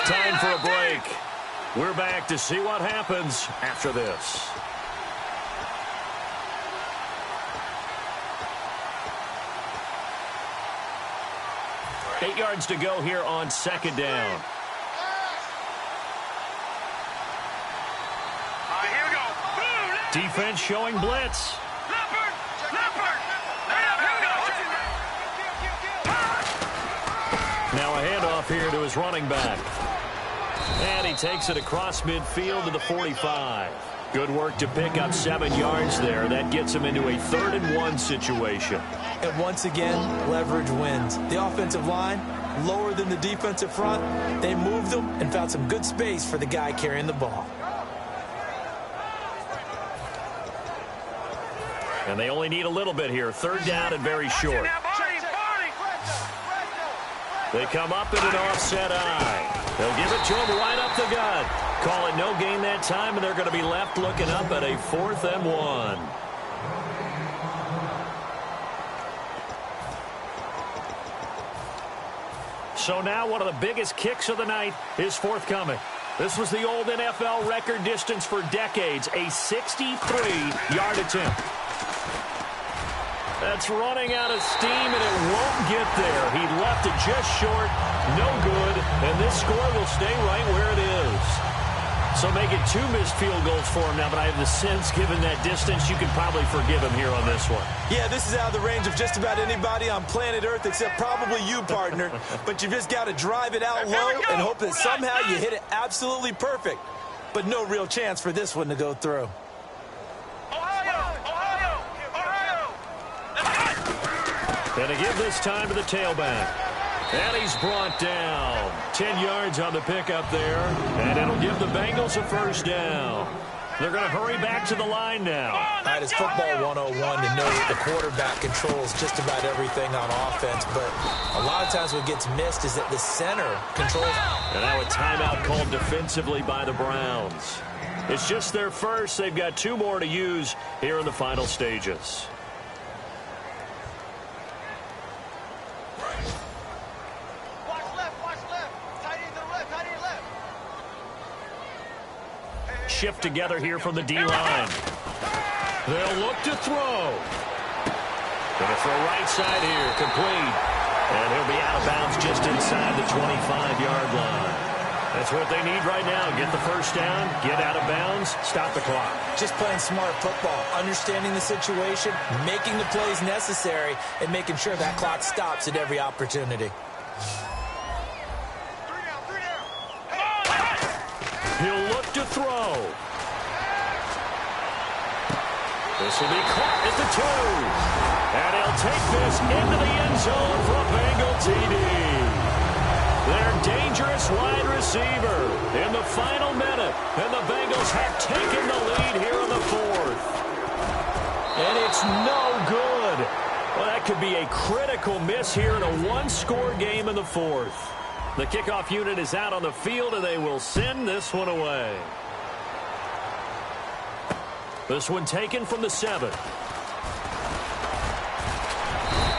Time for a break. We're back to see what happens after this. Eight yards to go here on 2nd down. Here we go. Defense showing blitz. Now a handoff here to his running back. And he takes it across midfield to the 45. Good work to pick up 7 yards there. That gets him into a 3rd-and-1 situation. And once again, leverage wins. The offensive line, lower than the defensive front. They moved them and found some good space for the guy carrying the ball. And they only need a little bit here. 3rd down and very short. They come up in an offset eye. They'll give it to him right up the gut. Call it no gain that time, and they're going to be left looking up at a 4th-and-1. So now one of the biggest kicks of the night is forthcoming. This was the old NFL record distance for decades, a 63-yard attempt. That's running out of steam, and it won't get there. He left it just short, no good, and this score will stay right where it is. So make it 2 missed field goals for him now, but I have the sense, given that distance, you could probably forgive him here on this one. Yeah, this is out of the range of just about anybody on planet Earth except probably you, partner. But you just got to drive it out low and hope that somehow you hit it absolutely perfect. But no real chance for this one to go through. And to give this time to the tailback. And he's brought down. 10 yards on the pickup there. And it'll give the Bengals a 1st down. They're going to hurry back to the line now. All right, it's football 101 to know that the quarterback controls just about everything on offense. But a lot of times what gets missed is that the center controls. And now a timeout called defensively by the Browns. It's just their first. They've got 2 more to use here in the final stages. Shift together here from the D-line. They'll look to throw. Gonna throw right side here, complete. And he'll be out of bounds just inside the 25-yard line. That's what they need right now. Get the 1st down, get out of bounds, stop the clock. Just playing smart football, understanding the situation, making the plays necessary, and making sure that clock stops at every opportunity. He'll look to throw. This will be caught at the 2. And he'll take this into the end zone for a Bengal TD. Their dangerous wide receiver in the final minute. And the Bengals have taken the lead here in the 4th. And it's no good. Well, that could be a critical miss here in a 1-score game in the 4th. The kickoff unit is out on the field, and they will send this one away. This one taken from the 7.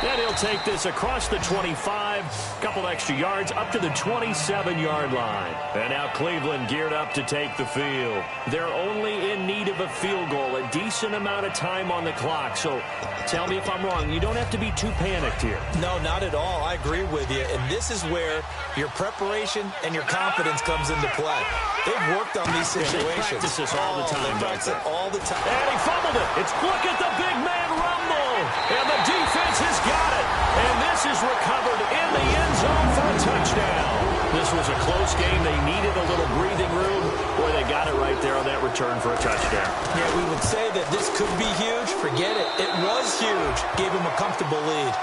And he'll take this across the 25, couple extra yards up to the 27-yard line. And now Cleveland geared up to take the field. They're only in need of a field goal, a decent amount of time on the clock. So tell me if I'm wrong. You don't have to be too panicked here. No, not at all. I agree with you. And this is where your preparation and your confidence comes into play. They've worked on these situations. They practice this all the time. They practice it all the time. And he fumbled it. Look at the big man rumble. And the defense has got it. And this is recovered in the end zone for a touchdown. This was a close game. They needed a little breathing room. Boy, they got it right there on that return for a touchdown. Yeah, we would say that this could be huge. Forget it. It was huge. Gave him a comfortable lead.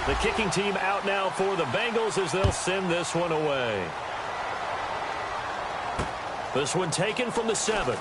The kicking team out now for the Bengals as they'll send this one away. This one taken from the 7.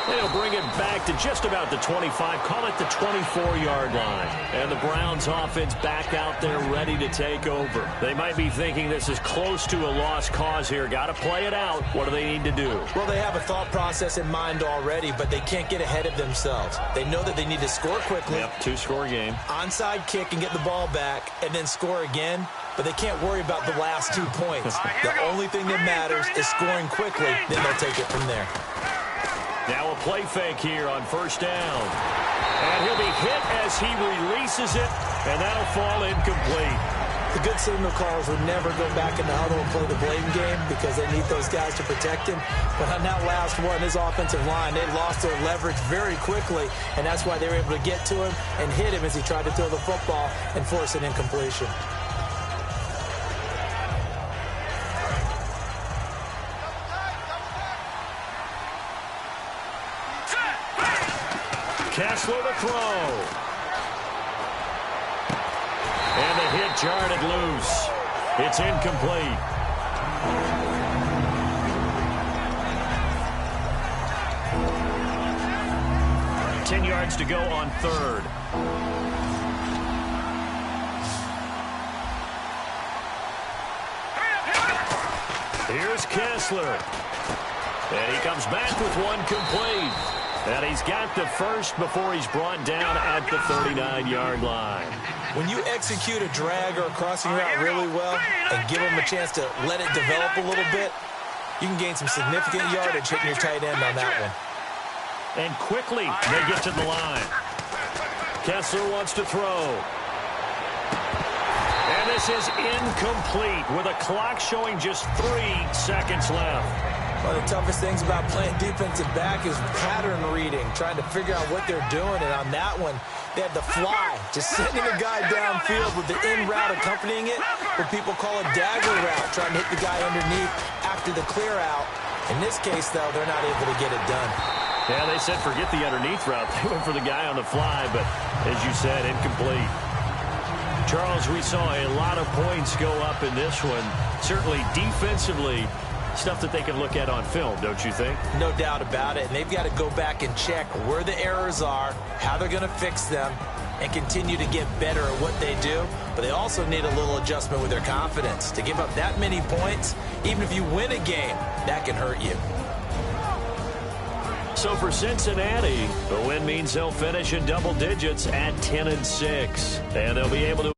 They'll bring it back to just about the 25, call it the 24-yard line. And the Browns offense back out there ready to take over. They might be thinking this is close to a lost cause here. Got to play it out. What do they need to do? Well, they have a thought process in mind already, but they can't get ahead of themselves. They know that they need to score quickly. Yep, 2-score game. Onside kick and get the ball back and then score again. But they can't worry about the last 2 points. The only thing that matters is scoring quickly. Then they'll take it from there. Now a play fake here on 1st down. And he'll be hit as he releases it, and that'll fall incomplete. The good signal callers would never go back in the huddle and play the blame game because they need those guys to protect him. But on that last one, his offensive line, they lost their leverage very quickly, and that's why they were able to get to him and hit him as he tried to throw the football and force an incompletion. Kessler to throw. And the hit jarred it loose. It's incomplete. Ten yards to go on third. Here's Kessler. And he comes back with one complete. And he's got the first before he's brought down at the 39-yard line. When you execute a drag or a crossing route really well and give them a chance to let it develop a little bit, you can gain some significant yardage hitting your tight end on that one. And quickly, they get to the line. Kessler wants to throw. And this is incomplete with a clock showing just 3 seconds left. One of the toughest things about playing defensive back is pattern reading, trying to figure out what they're doing. And on that one, they had the fly, just sending a guy downfield with the in route accompanying it, what people call a dagger route, trying to hit the guy underneath after the clear out. In this case, though, they're not able to get it done. Yeah, they said forget the underneath route. They went for the guy on the fly, but as you said, incomplete. Charles, we saw a lot of points go up in this one. Certainly defensively, stuff that they can look at on film, don't you think? No doubt about it. And they've got to go back and check where the errors are, how they're going to fix them, and continue to get better at what they do. But they also need a little adjustment with their confidence. To give up that many points, even if you win a game, that can hurt you. So for Cincinnati, the win means they'll finish in double digits at 10-6. And they'll be able to